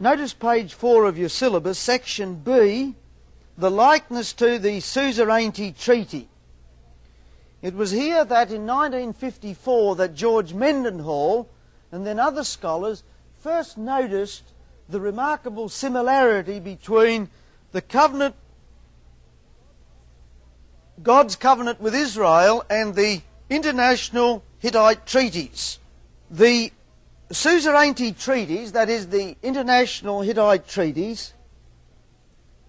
Notice page 4 of your syllabus, section B, the likeness to the suzerainty treaty. It was here that in 1954 that George Mendenhall and then other scholars first noticed the remarkable similarity between the covenant, God's covenant with Israel, and the international Hittite treaties. The suzerainty treaties, that is the international Hittite treaties,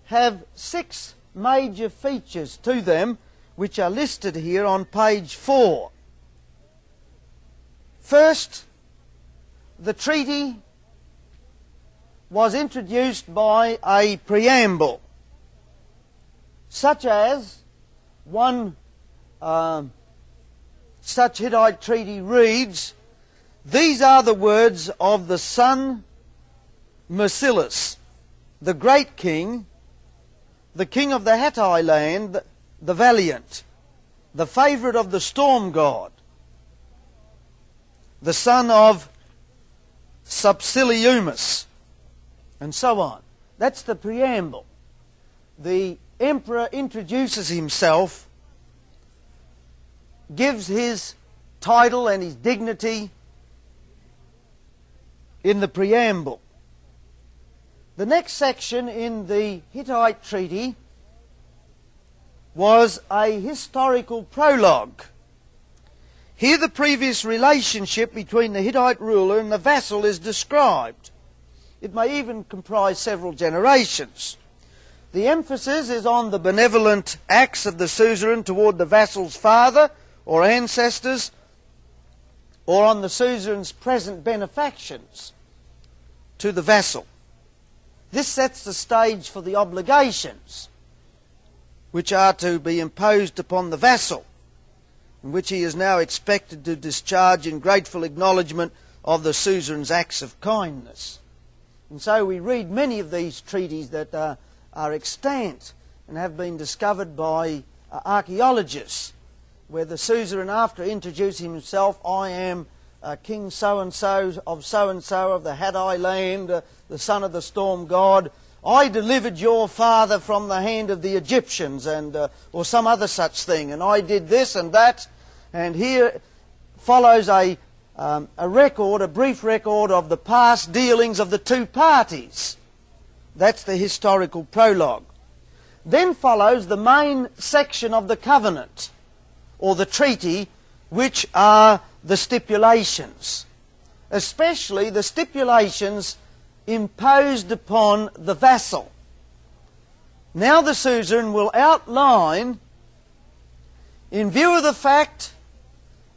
have 6 major features to them which are listed here on page 4. First, the treaty was introduced by a preamble, such as one such Hittite treaty reads, "These are the words of the son Mercilus, the great king, the king of the Hittite land, the valiant, the favourite of the storm god, the son of Subsiliumus," and so on. That's the preamble. The emperor introduces himself, gives his title and his dignity in the preamble. The next section in the Hittite treaty was a historical prologue. Here the previous relationship between the Hittite ruler and the vassal is described. It may even comprise several generations. The emphasis is on the benevolent acts of the suzerain toward the vassal's father or ancestors, or on the suzerain's present benefactions to the vassal. This sets the stage for the obligations which are to be imposed upon the vassal, and which he is now expected to discharge in grateful acknowledgement of the suzerain's acts of kindness. And so we read many of these treaties that are extant and have been discovered by archaeologists, where the suzerain, after introducing himself, "I am King so-and-so of the Hittite land, the son of the storm god. I delivered your father from the hand of the Egyptians," and or some other such thing, "and I did this and that." And here follows a brief record of the past dealings of the two parties. That's the historical prologue. Then follows the main section of the covenant, or the treaty, which are the stipulations, especially the stipulations imposed upon the vassal. Now the suzerain will outline, in view of the fact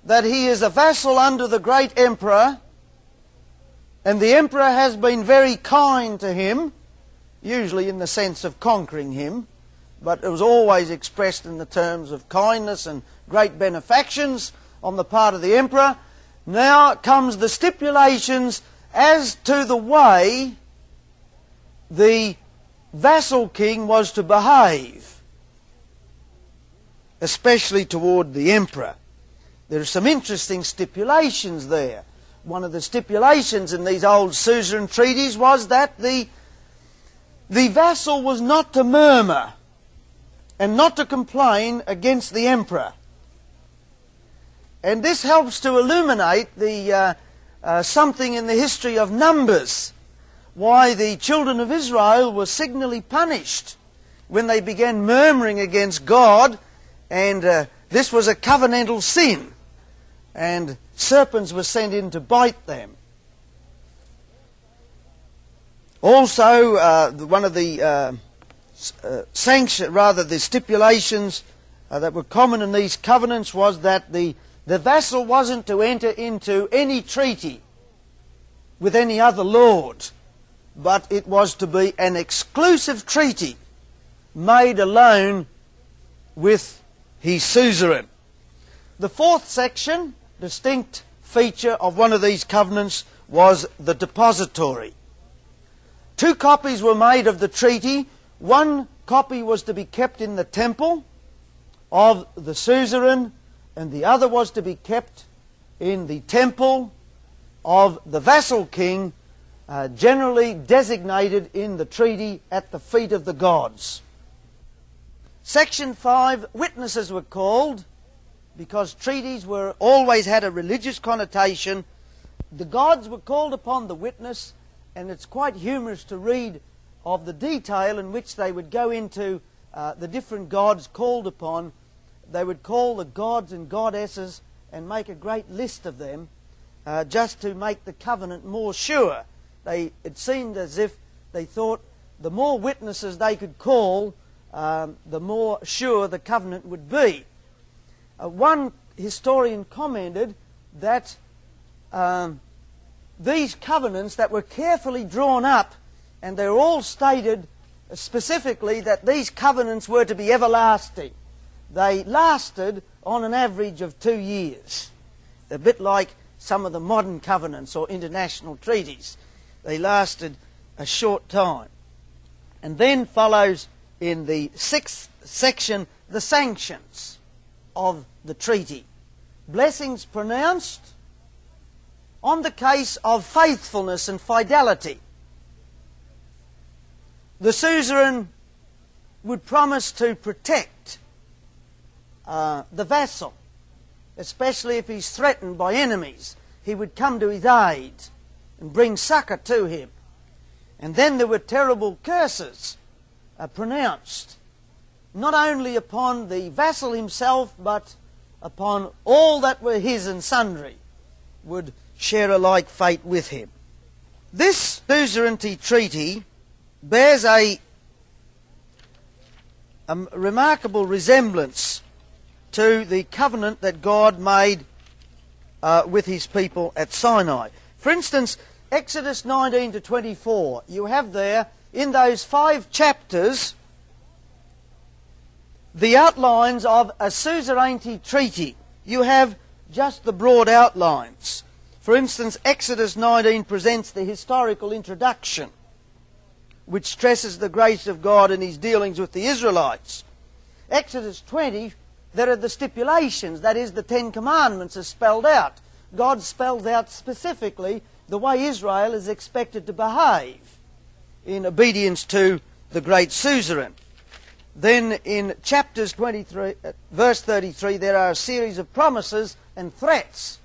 that he is a vassal under the great emperor, and the emperor has been very kind to him, usually in the sense of conquering him, but it was always expressed in the terms of kindness and great benefactions on the part of the emperor. Now comes the stipulations as to the way the vassal king was to behave, especially toward the emperor. There are some interesting stipulations there. One of the stipulations in these old suzerain treaties was that the vassal was not to murmur and not to complain against the emperor. And this helps to illuminate something in the history of Numbers, why the children of Israel were signally punished when they began murmuring against God, and this was a covenantal sin, and serpents were sent in to bite them. Also, one of the the stipulations that were common in these covenants was that the vassal wasn't to enter into any treaty with any other lord, but it was to be an exclusive treaty made alone with his suzerain. The fourth section, distinct feature of one of these covenants, was the depository. 2 copies were made of the treaty. One copy was to be kept in the temple of the suzerain, and the other was to be kept in the temple of the vassal king, generally designated in the treaty at the feet of the gods. Section 5, witnesses were called because treaties were always had a religious connotation. The gods were called upon the witness, and it's quite humorous to read of the detail in which they would go into the different gods called upon. They would call the gods and goddesses and make a great list of them just to make the covenant more sure. It seemed as if they thought the more witnesses they could call, the more sure the covenant would be. One historian commented that these covenants that were carefully drawn up, and they're all stated specifically that these covenants were to be everlasting. They lasted on an average of 2 years, a bit like some of the modern covenants or international treaties. They lasted a short time. And then follows in the 6th section the sanctions of the treaty. Blessings pronounced on the case of faithfulness and fidelity. The suzerain would promise to protect the vassal, especially if he's threatened by enemies. He would come to his aid and bring succor to him. And then there were terrible curses pronounced, not only upon the vassal himself, but upon all that were his and sundry, would share a like fate with him. This suzerainty treaty bears a remarkable resemblance to the covenant that God made with his people at Sinai. For instance, Exodus 19 to 24, you have there, in those 5 chapters, the outlines of a suzerainty treaty. You have just the broad outlines. For instance, Exodus 19 presents the historical introduction, which stresses the grace of God in his dealings with the Israelites. Exodus 20, there are the stipulations, that is, the 10 Commandments are spelled out. God spells out specifically the way Israel is expected to behave in obedience to the great suzerain. Then in chapters 23, verse 33, there are a series of promises and threats.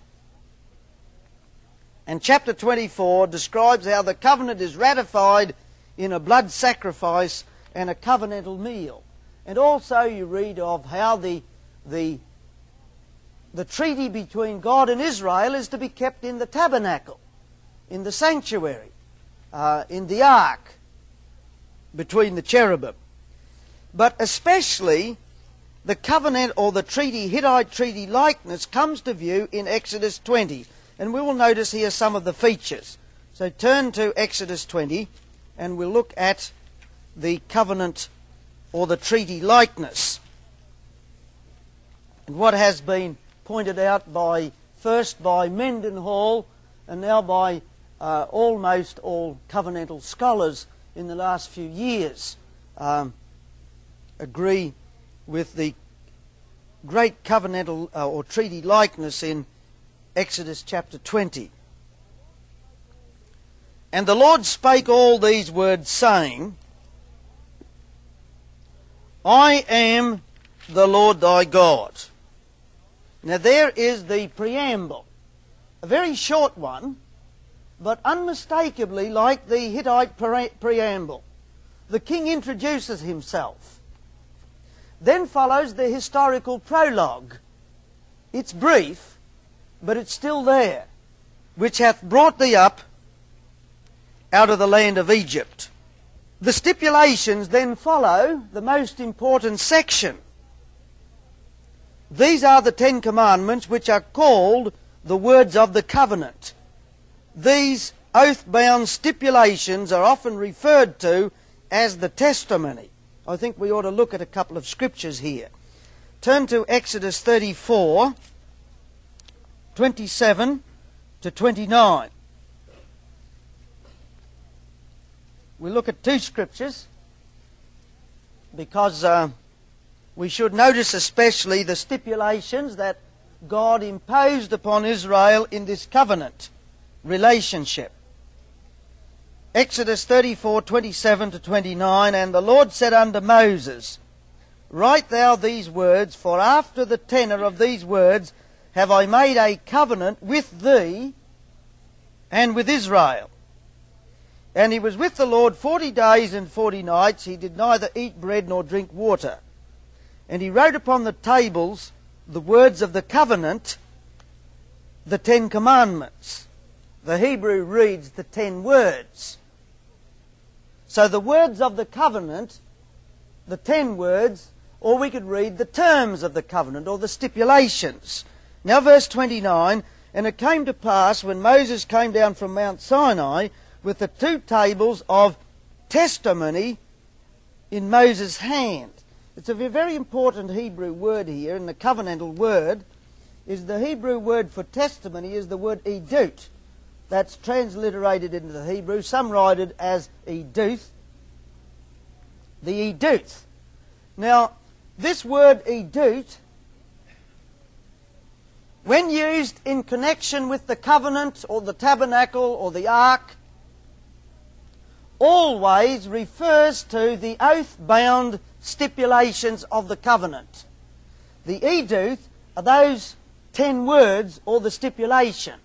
And chapter 24 describes how the covenant is ratified in a blood sacrifice and a covenantal meal. And also you read of how the treaty between God and Israel is to be kept in the tabernacle, in the sanctuary, in the ark, between the cherubim. But especially the covenant or the treaty, Hittite treaty likeness comes to view in Exodus 20. And we will notice here some of the features. So turn to Exodus 20 and we'll look at the covenant or the treaty likeness. And what has been pointed out first by Mendenhall and now by almost all covenantal scholars in the last few years agree with the great covenantal or treaty likeness in Exodus chapter 20. And the Lord spake all these words, saying, I am the Lord thy God. Now there is the preamble, a very short one, but unmistakably like the Hittite preamble. The king introduces himself. Then follows the historical prologue. It's brief, but it's still there. Which hath brought thee up out of the land of Egypt. The stipulations then follow the most important section. These are the 10 Commandments, which are called the words of the covenant. These oath-bound stipulations are often referred to as the testimony. I think we ought to look at a couple of scriptures here. Turn to Exodus 34, 27 to 29. We look at 2 scriptures because we should notice especially the stipulations that God imposed upon Israel in this covenant relationship. Exodus 34:27 to 29, and the Lord said unto Moses, Write thou these words, for after the tenor of these words have I made a covenant with thee and with Israel. And he was with the Lord 40 days and 40 nights. He did neither eat bread nor drink water. And he wrote upon the tables the words of the covenant, the 10 commandments. The Hebrew reads the 10 words. So the words of the covenant, the 10 words, or we could read the terms of the covenant, or the stipulations. Now verse 29, and it came to pass when Moses came down from Mount Sinai with the 2 tables of testimony in Moses' hand. It's a very important Hebrew word here, and the covenantal word is the Hebrew word for testimony is the word edut. That's transliterated into the Hebrew. Some write it as eduth. The eduth. Now, this word edut, when used in connection with the covenant or the tabernacle or the ark, always refers to the oath-bound stipulations of the covenant. The eduth are those 10 words or the stipulation.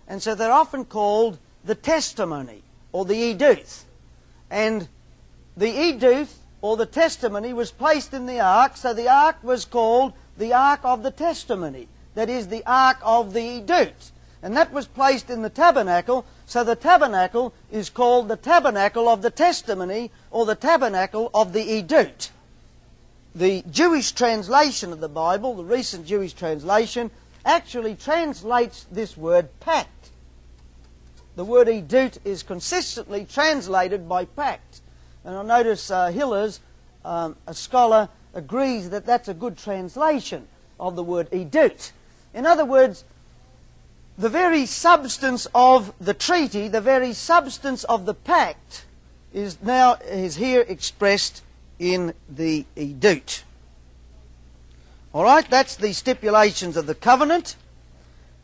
And so they're often called the testimony or the eduth. And the eduth or the testimony was placed in the ark, so the ark was called the Ark of the Testimony. That is the Ark of the Edut. And that was placed in the tabernacle, so the tabernacle is called the Tabernacle of the Testimony or the Tabernacle of the Edut. The Jewish translation of the Bible, the recent Jewish translation, actually translates this word pact. The word edut is consistently translated by pact. And I notice Hillers, a scholar, agrees that that's a good translation of the word edut. In other words, the very substance of the treaty, the very substance of the pact is here expressed in the edut. All right, that's the stipulations of the covenant.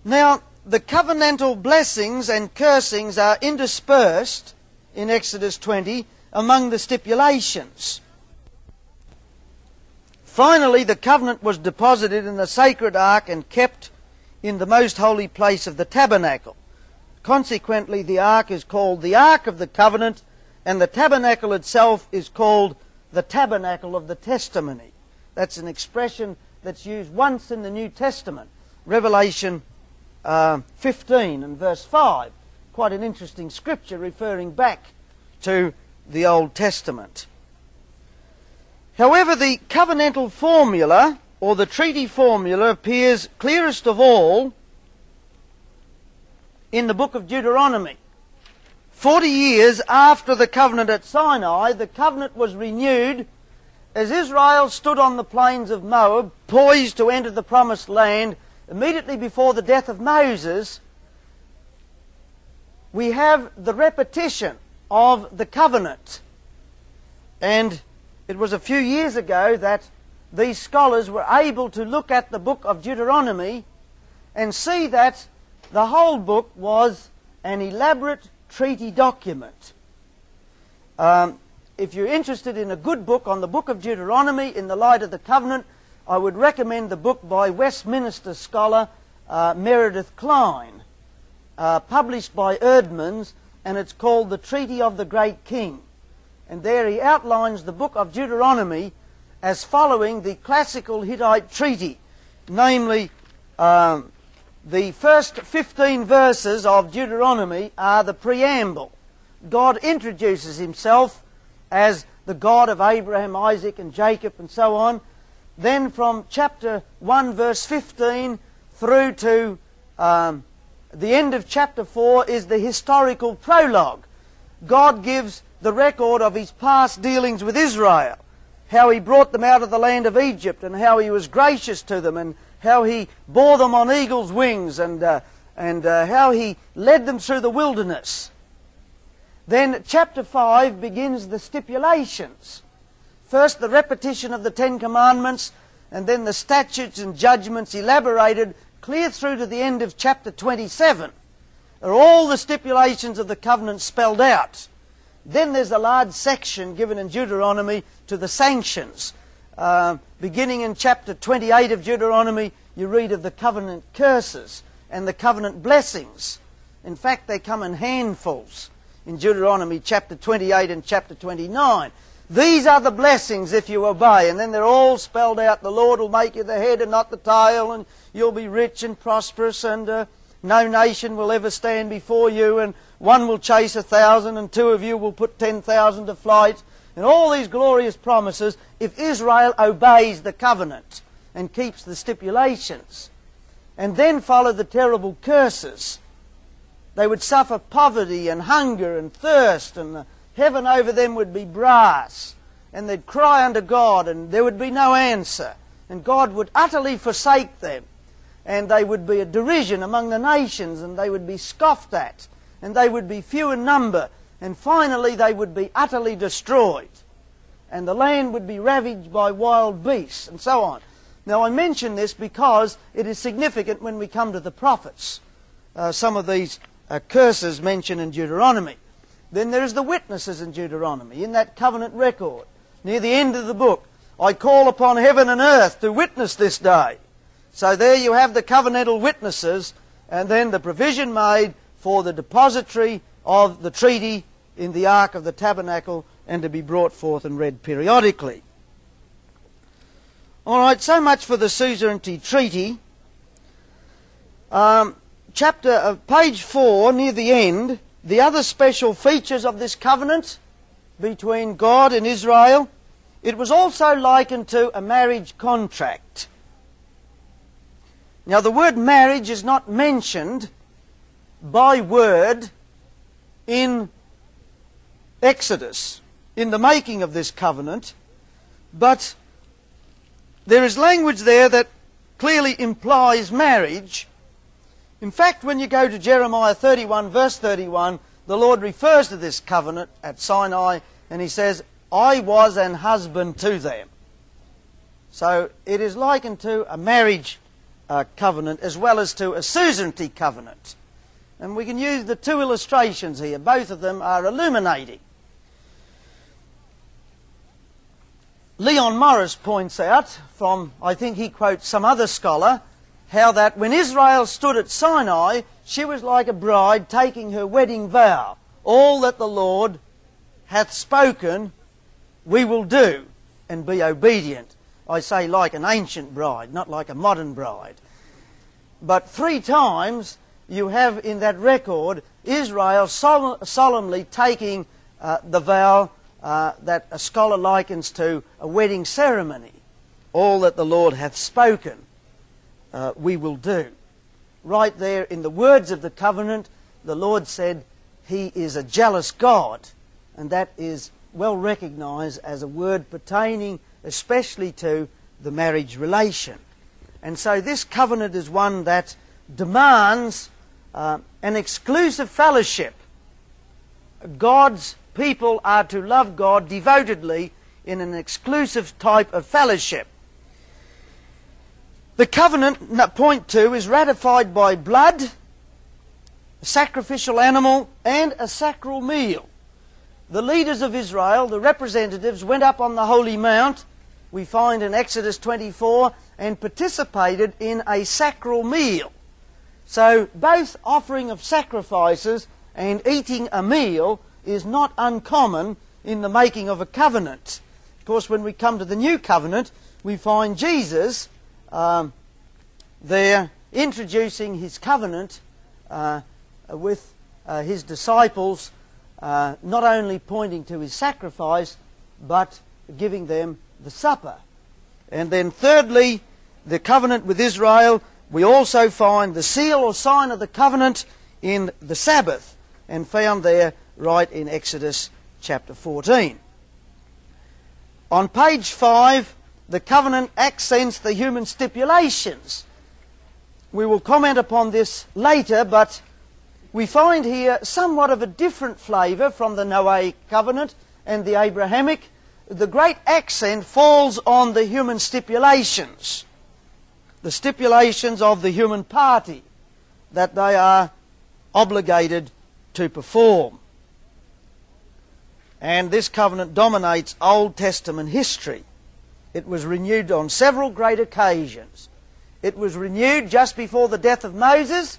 Now, the covenantal blessings and cursings are interspersed in Exodus 20 among the stipulations. Finally, the covenant was deposited in the sacred ark and kept in the most holy place of the tabernacle. Consequently, the ark is called the Ark of the Covenant, and the tabernacle itself is called the Tabernacle of the Testimony. That's an expression that's used once in the New Testament. Revelation 15 and verse 5. Quite an interesting scripture referring back to the Old Testament. However, the covenantal formula, or the treaty formula, appears clearest of all in the book of Deuteronomy. 40 years after the covenant at Sinai, the covenant was renewed as Israel stood on the plains of Moab, poised to enter the promised land. Immediately before the death of Moses, we have the repetition of the covenant. And it was a few years ago that these scholars were able to look at the book of Deuteronomy and see that the whole book was an elaborate treaty document. If you're interested in a good book on the book of Deuteronomy in the light of the covenant, I would recommend the book by Westminster scholar Meredith Kline, published by Erdmans, and it's called The Treaty of the Great King. And there he outlines the book of Deuteronomy as following the classical Hittite treaty, namely the first 15 verses of Deuteronomy are the preamble. God introduces himself as the God of Abraham, Isaac and Jacob and so on. Then from chapter 1 verse 15 through to the end of chapter 4 is the historical prologue. God gives the record of his past dealings with Israel, how he brought them out of the land of Egypt and how he was gracious to them and how he bore them on eagle's wings and how he led them through the wilderness. Then chapter 5 begins the stipulations. First the repetition of the 10 Commandments, and then the statutes and judgments elaborated clear through to the end of chapter 27. Are all the stipulations of the covenant spelled out. Then there's a large section given in Deuteronomy to the sanctions. Beginning in chapter 28 of Deuteronomy, you read of the covenant curses and the covenant blessings. In fact, they come in handfuls in Deuteronomy chapter 28 and chapter 29. These are the blessings if you obey. And then they're all spelled out. The Lord will make you the head and not the tail, and you'll be rich and prosperous, and no nation will ever stand before you, and one will chase 1,000, and 2 of you will put 10,000 to flight. And all these glorious promises if Israel obeys the covenant and keeps the stipulations. And then follow the terrible curses. They would suffer poverty and hunger and thirst, and the heaven over them would be brass, and they'd cry unto God, and there would be no answer, and God would utterly forsake them, and they would be a derision among the nations, and they would be scoffed at, and they would be few in number, and finally they would be utterly destroyed, and the land would be ravaged by wild beasts, and so on. Now I mention this because it is significant when we come to the prophets. Some of these curses mentioned in Deuteronomy. Then there's the witnesses in Deuteronomy, in that covenant record. Near the end of the book, I call upon heaven and earth to witness this day. So there you have the covenantal witnesses, and then the provision made for the depository of the treaty in the ark of the tabernacle, and to be brought forth and read periodically. All right, so much for the suzerainty treaty. Page 4, near the end, the other special features of this covenant between God and Israel. It was also likened to a marriage contract. Now the word marriage is not mentioned by word in Exodus, in the making of this covenant, but there is language there that clearly implies marriage. In fact, when you go to Jeremiah 31, verse 31, the Lord refers to this covenant at Sinai, and he says, I was an husband to them. So it is likened to a marriage covenant as well as to a suzerainty covenant. And we can use the 2 illustrations here. Both of them are illuminating. Leon Morris points out, from, I think he quotes some other scholar, how that when Israel stood at Sinai, she was like a bride taking her wedding vow. All that the Lord hath spoken, we will do, and be obedient. I say like an ancient bride, not like a modern bride. But 3 times you have in that record Israel solemnly taking the vow that a scholar likens to a wedding ceremony. All that the Lord hath spoken, we will do. Right there in the words of the covenant, the Lord said he is a jealous God, and that is well recognized as a word pertaining especially to the marriage relation. And so this covenant is one that demands an exclusive fellowship. God's people are to love God devotedly in an exclusive type of fellowship. The covenant, point 2, is ratified by blood, a sacrificial animal, and a sacral meal. The leaders of Israel, the representatives, went up on the Holy Mount, we find in Exodus 24, and participated in a sacral meal. So both offering of sacrifices and eating a meal is not uncommon in the making of a covenant. Of course, when we come to the new covenant, we find Jesus there introducing his covenant with his disciples, not only pointing to his sacrifice, but giving them the supper. And then thirdly, the covenant with Israel, we also find the seal or sign of the covenant in the Sabbath, and found there right in Exodus chapter 14. On page 5, the covenant accents the human stipulations. We will comment upon this later, but we find here somewhat of a different flavour from the Noahic covenant and the Abrahamic. The great accent falls on the human stipulations, the stipulations of the human party that they are obligated to perform. and this covenant dominates Old Testament history. It was renewed on several great occasions. It was renewed just before the death of Moses,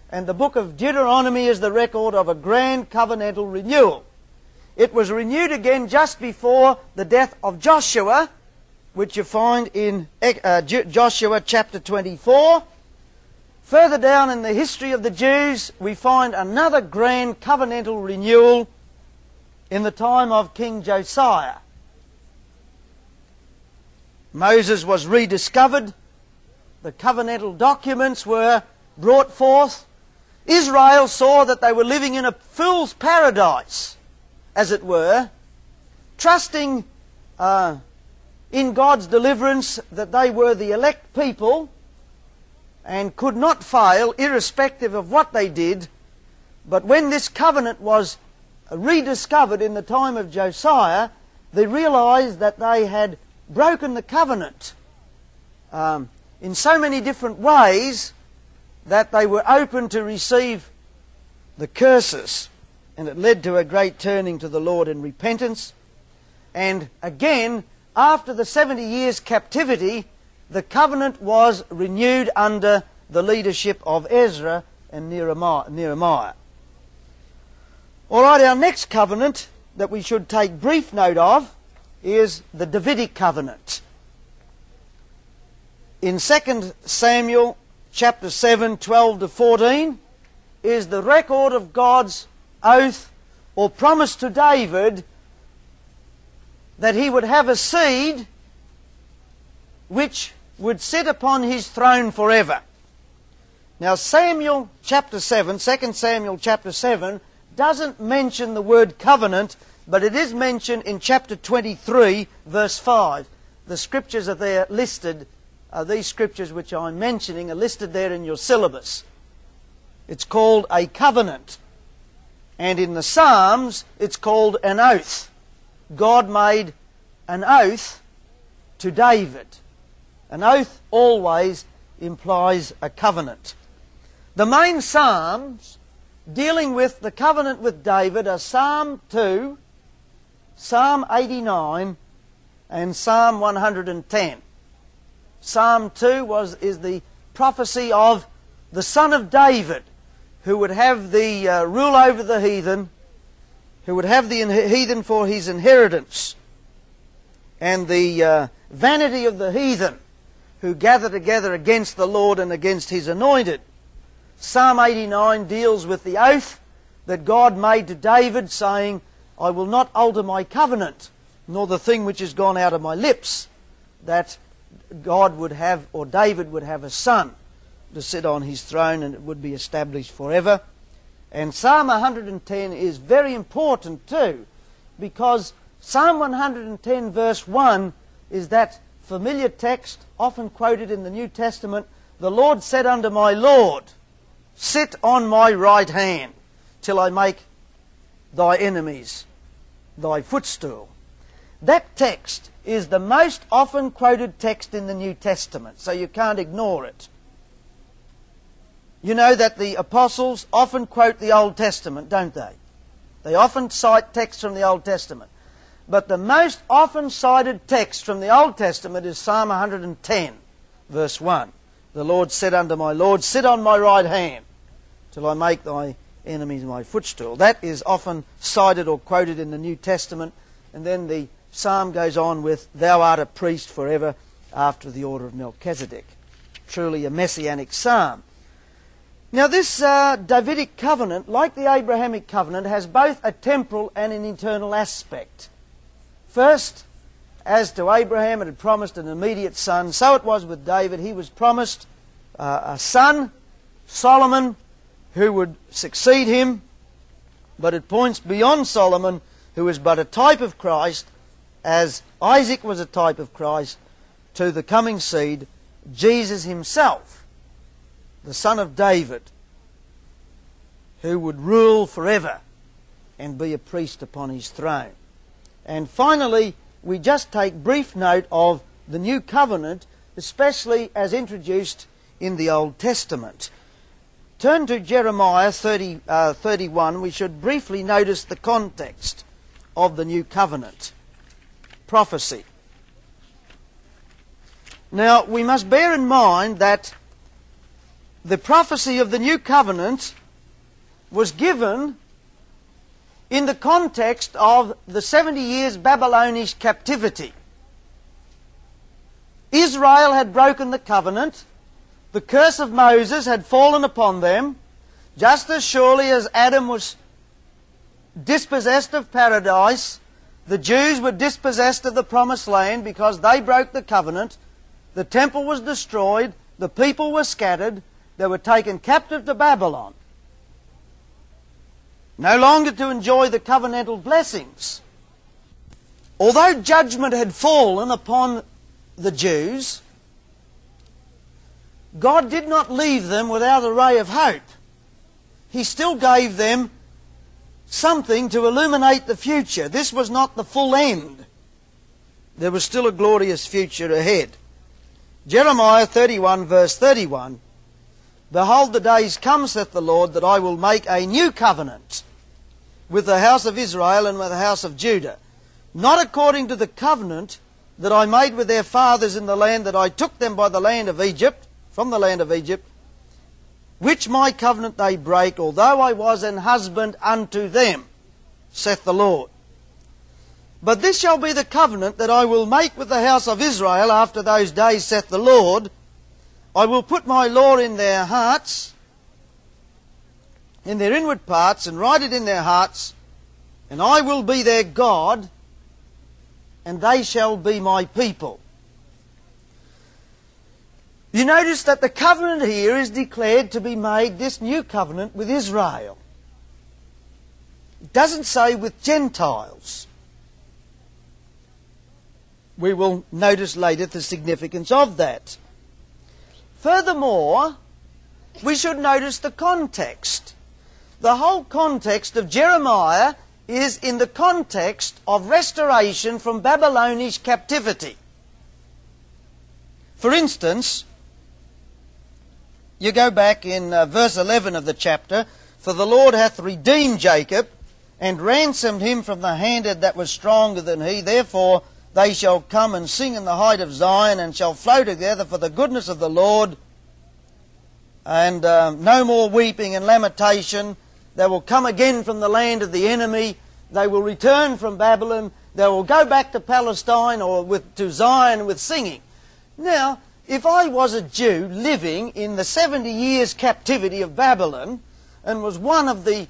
and the book of Deuteronomy is the record of a grand covenantal renewal. It was renewed again just before the death of Joshua, which you find in Joshua chapter 24. Further down in the history of the Jews, we find another grand covenantal renewal in the time of King Josiah. Moses was rediscovered. The covenantal documents were brought forth. Israel saw that they were living in a fool's paradise, as it were, trusting in God's deliverance that they were the elect people and could not fail irrespective of what they did. But when this covenant was rediscovered in the time of Josiah, they realized that they had broken the covenant in so many different ways that they were open to receive the curses, and it led to a great turning to the Lord in repentance. And again, after the 70 years captivity, the covenant was renewed under the leadership of Ezra and Nehemiah. All right, our next covenant that we should take brief note of is the Davidic covenant. In 2 Samuel chapter 7, 12 to 14, is the record of God's oath or promise to David that he would have a seed which would sit upon his throne forever. Now Samuel chapter 7, 2 Samuel chapter 7, doesn't mention the word covenant, but it is mentioned in chapter 23, verse 5. The scriptures are there listed. These scriptures which I'm mentioning are listed there in your syllabus. It's called a covenant. And in the Psalms, it's called an oath. God made an oath to David. An oath always implies a covenant. The main Psalms dealing with the covenant with David are Psalm 2, Psalm 89, and Psalm 110. Psalm 2 is the prophecy of the son of David, who would have the rule over the heathen, who would have the heathen for his inheritance, and the vanity of the heathen, who gather together against the Lord and against his anointed. Psalm 89 deals with the oath that God made to David, saying, I will not alter my covenant, nor the thing which is gone out of my lips, that God would have, or David would have a son to sit on his throne, and it would be established forever. And Psalm 110 is very important too, because Psalm 110 verse 1 is that familiar text often quoted in the New Testament, the Lord said unto my Lord, sit on my right hand till I make thy enemies thy footstool. That text is the most often quoted text in the New Testament, so you can't ignore it. You know that the apostles often quote the Old Testament, don't they? They often cite texts from the Old Testament. But the most often cited text from the Old Testament is Psalm 110, verse 1. The Lord said unto my Lord, sit on my right hand till I make thy enemies my footstool. That is often cited or quoted in the New Testament. And then the psalm goes on with, thou art a priest forever after the order of Melchizedek. Truly a messianic psalm. Now this Davidic covenant, like the Abrahamic covenant, has both a temporal and an eternal aspect. First, as to Abraham, it had promised an immediate son. So it was with David. He was promised a son, Solomon, who would succeed him. But it points beyond Solomon, who is but a type of Christ, as Isaac was a type of Christ, to the coming seed, Jesus himself, the son of David, who would rule forever and be a priest upon his throne. And finally, we just take brief note of the new covenant, especially as introduced in the Old Testament. Turn to Jeremiah 31. We should briefly notice the context of the new covenant prophecy. Now, we must bear in mind that the prophecy of the new covenant was given in the context of the 70 years Babylonish captivity. Israel had broken the covenant. The curse of Moses had fallen upon them, just as surely as Adam was dispossessed of paradise. The Jews were dispossessed of the promised land because they broke the covenant. The temple was destroyed. The people were scattered. They were taken captive to Babylon, no longer to enjoy the covenantal blessings. Although judgment had fallen upon the Jews, God did not leave them without a ray of hope. He still gave them something to illuminate the future. This was not the full end. There was still a glorious future ahead. Jeremiah 31 verse 31, "Behold, the days come, saith the Lord, that I will make a new covenant with the house of Israel and with the house of Judah, not according to the covenant that I made with their fathers in the land that I took them by the land of Egypt, from the land of Egypt, which my covenant they break, although I was an husband unto them, saith the Lord. But this shall be the covenant that I will make with the house of Israel after those days, saith the Lord. I will put my law in their hearts, in their inward parts, and write it in their hearts, and I will be their God, and they shall be my people." You notice that the covenant here is declared to be made, this new covenant, with Israel. It doesn't say with Gentiles. We will notice later the significance of that. Furthermore, we should notice the context. The whole context of Jeremiah is in the context of restoration from Babylonish captivity. For instance, you go back in verse 11 of the chapter, "For the Lord hath redeemed Jacob, and ransomed him from the hand that was stronger than he. Therefore they shall come and sing in the height of Zion, and shall flow together for the goodness of the Lord. And no more weeping and lamentation. They will come again from the land of the enemy. They will return from Babylon. They will go back to Palestine or to Zion with singing." Now, if I was a Jew living in the 70 years captivity of Babylon, and was one of the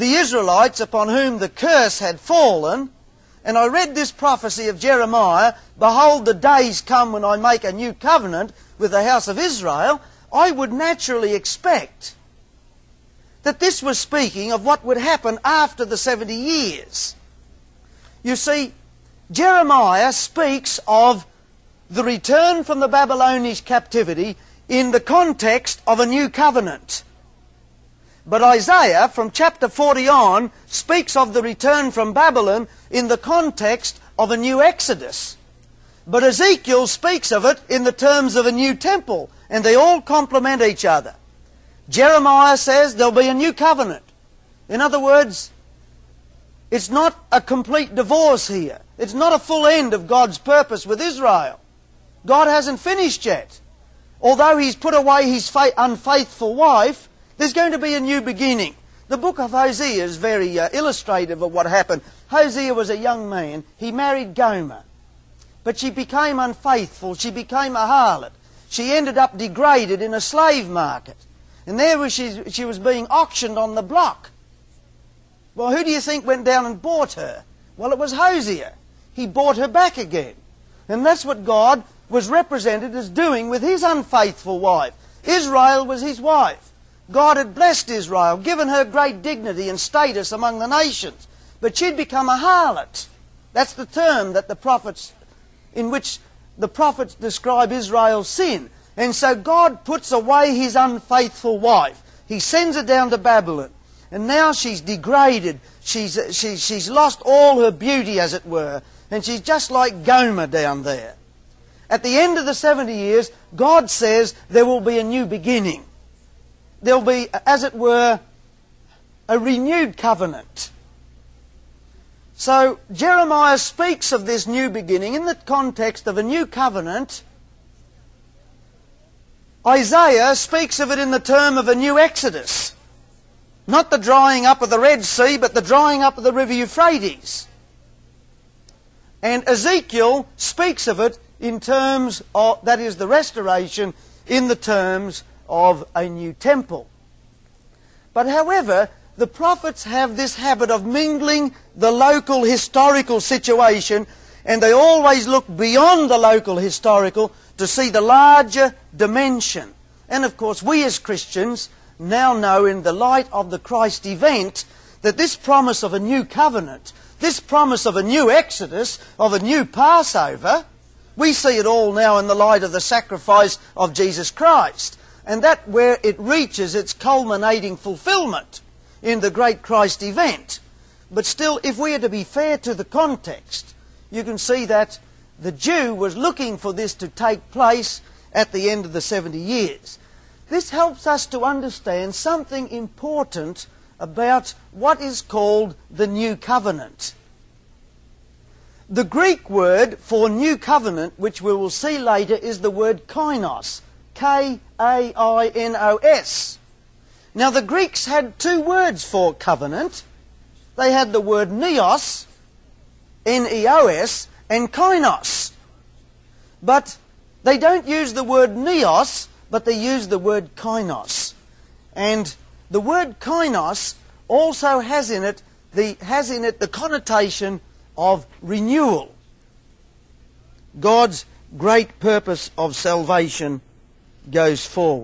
Israelites upon whom the curse had fallen, and I read this prophecy of Jeremiah, "Behold, the days come when I make a new covenant with the house of Israel," I would naturally expect that this was speaking of what would happen after the 70 years. You see, Jeremiah speaks of the return from the Babylonish captivity in the context of a new covenant. But Isaiah, from chapter 40 on, speaks of the return from Babylon in the context of a new Exodus. But Ezekiel speaks of it in the terms of a new temple, and they all complement each other. Jeremiah says there'll be a new covenant. In other words, it's not a complete divorce here. It's not a full end of God's purpose with Israel. God hasn't finished yet. Although He's put away His unfaithful wife, there's going to be a new beginning. The book of Hosea is very illustrative of what happened. Hosea was a young man. He married Gomer. But she became unfaithful. She became a harlot. She ended up degraded in a slave market. And there she was being auctioned on the block. Well, who do you think went down and bought her? Well, it was Hosea. He bought her back again. And that's what God was represented as doing with His unfaithful wife. Israel was His wife. God had blessed Israel, given her great dignity and status among the nations. But she'd become a harlot. That's the term that in which the prophets describe Israel's sin. And so God puts away His unfaithful wife. He sends her down to Babylon. And now she's degraded. She's lost all her beauty, as it were. And she's just like Gomer down there. At the end of the 70 years, God says there will be a new beginning. There'll be, as it were, a renewed covenant. So Jeremiah speaks of this new beginning in the context of a new covenant. Isaiah speaks of it in the term of a new Exodus. Not the drying up of the Red Sea, but the drying up of the river Euphrates. And Ezekiel speaks of it in terms of, that is the restoration, in the terms of a new temple. But however, the prophets have this habit of mingling the local historical situation, and they always look beyond the local historical to see the larger dimension. And of course, we as Christians now know in the light of the Christ event that this promise of a new covenant, this promise of a new Exodus, of a new Passover, we see it all now in the light of the sacrifice of Jesus Christ. And that where it reaches its culminating fulfillment in the great Christ event. But still, if we are to be fair to the context, you can see that the Jew was looking for this to take place at the end of the 70 years. This helps us to understand something important about what is called the New Covenant. The Greek word for New Covenant, which we will see later, is the word kainos. K-A-I-N-O-S. Now the Greeks had two words for covenant. They had the word neos, N-E-O-S, and kainos. But they don't use the word neos, but they use the word kainos. And the word kainos also has in it the connotation of renewal. God's great purpose of salvation goes forward.